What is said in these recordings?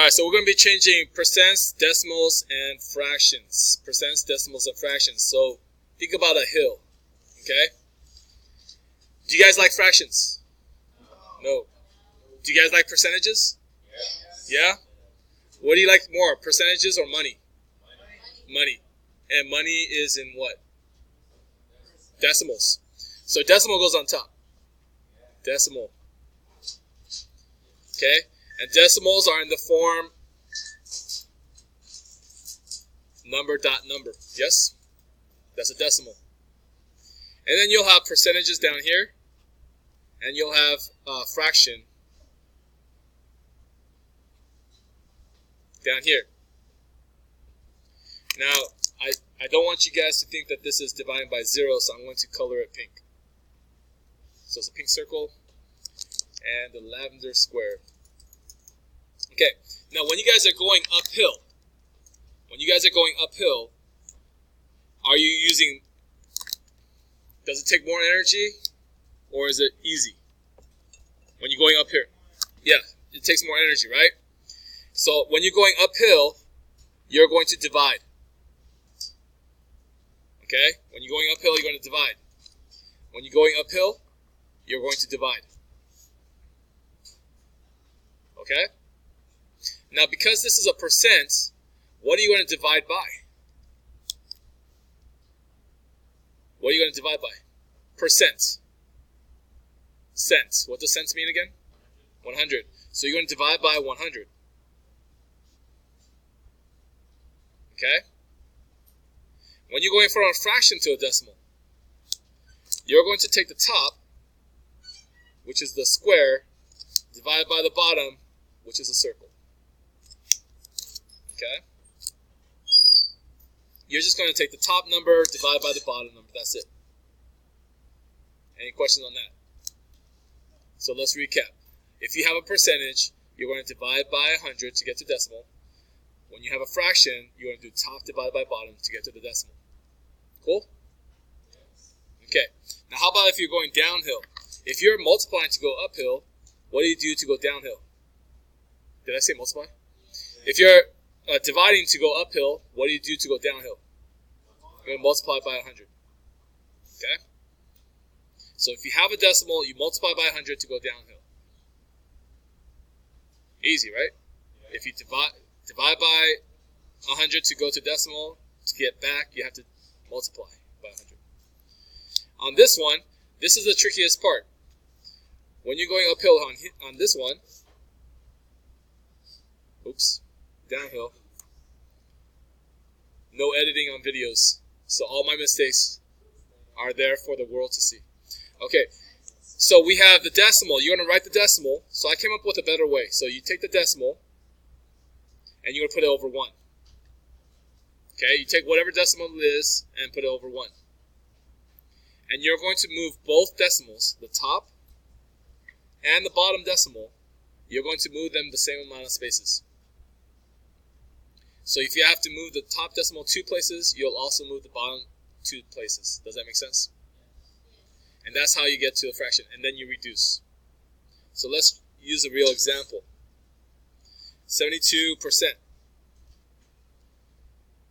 Alright, so we're going to be changing percents, decimals, and fractions. Percents, decimals, and fractions. So think about a hill. Okay? Do you guys like fractions? No. Do you guys like percentages? Yeah? What do you like more, percentages or money? Money. And money is in what? Decimals. So decimal goes on top. Decimal. Okay? And decimals are in the form number dot number. Yes? That's a decimal. And then you'll have percentages down here. And you'll have a fraction down here. Now, I don't want you guys to think that this is dividing by 0, so I'm going to color it pink. So it's a pink circle and a lavender square. Okay, now when you guys are going uphill, are you using, does it take more energy or is it easy when you're going up here? Yeah, it takes more energy, right? So when you're going uphill, you're going to divide. Okay? When you're going uphill, you're going to divide. When you're going uphill, you're going to divide. Okay? Now, because this is a percent, what are you going to divide by? What are you going to divide by? Percent. Cents. What does cents mean again? 100. So you're going to divide by 100. Okay? When you're going from a fraction to a decimal, you're going to take the top, which is the square, divide by the bottom, which is a circle. Okay? You're just going to take the top number, divide by the bottom number. That's it. Any questions on that? So let's recap. If you have a percentage, you're going to divide by 100 to get to decimal. When you have a fraction, you're going to do top divided by bottom to get to the decimal. Cool? Okay. Now how about if you're going downhill? If you're multiplying to go uphill, what do you do to go downhill? Did I say multiply? If you're dividing to go uphill, what do you do to go downhill? You're going to multiply by 100. Okay? So if you have a decimal, you multiply by 100 to go downhill. Easy, right? If you divide by 100 to go to decimal, to get back, you have to multiply by 100. On this one, this is the trickiest part. When you're going uphill on this one, oops, downhill, no editing on videos, so all my mistakes are there for the world to see. Okay, so we have the decimal. You're going to write the decimal. So I came up with a better way. So you take the decimal, and you're going to put it over 1. Okay, you take whatever decimal it is and put it over 1. And you're going to move both decimals, the top and the bottom decimal, you're going to move them the same amount of spaces. So if you have to move the top decimal 2 places, you'll also move the bottom 2 places. Does that make sense? And that's how you get to a fraction. And then you reduce. So let's use a real example. 72%.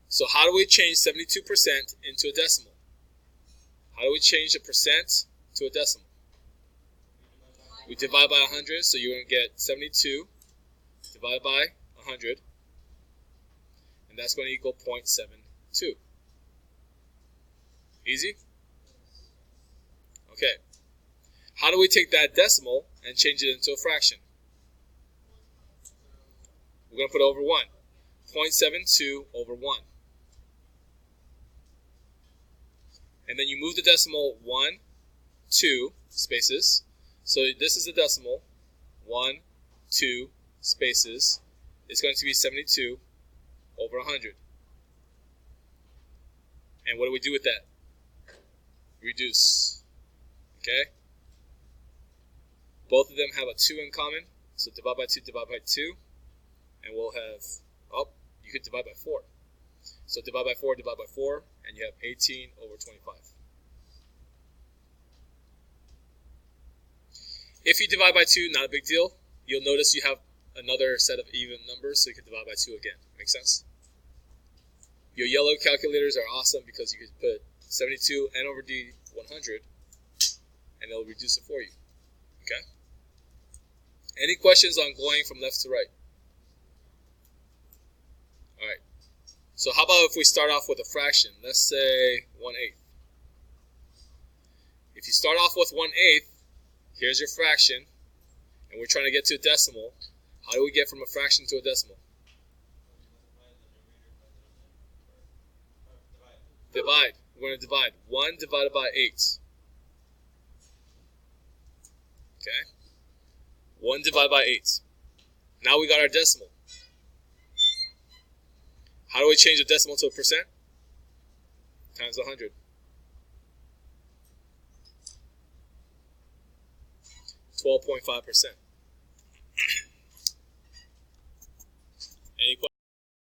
So how do we change 72% into a decimal? How do we change a percent to a decimal? We divide by 100, so you're going to get 72 divided by 100. And that's going to equal 0.72. Easy? Okay. How do we take that decimal and change it into a fraction? We're going to put it over 1. 0.72 over 1. And then you move the decimal 1, 2 spaces. So this is the decimal. 1, 2 spaces. It's going to be 72 over 100. And what do we do with that? Reduce. Okay? Both of them have a 2 in common. So divide by 2, divide by 2. And we'll have, oh, you could divide by 4. So divide by 4, and you have 18 over 25. If you divide by 2, not a big deal. You'll notice you have another set of even numbers, so you can divide by 2 again. Make sense? Your yellow calculators are awesome because you can put 72 n over d 100, and it'll reduce it for you. Okay? Any questions on going from left to right? All right. So how about if we start off with a fraction? Let's say 1/8. If you start off with 1/8, here's your fraction, and we're trying to get to a decimal. How do we get from a fraction to a decimal? Divide. We're going to divide. 1 divided by 8. Okay? 1 divided by 8. Now we got our decimal. How do we change a decimal to a percent? Times 100. 12.5%. Any questions?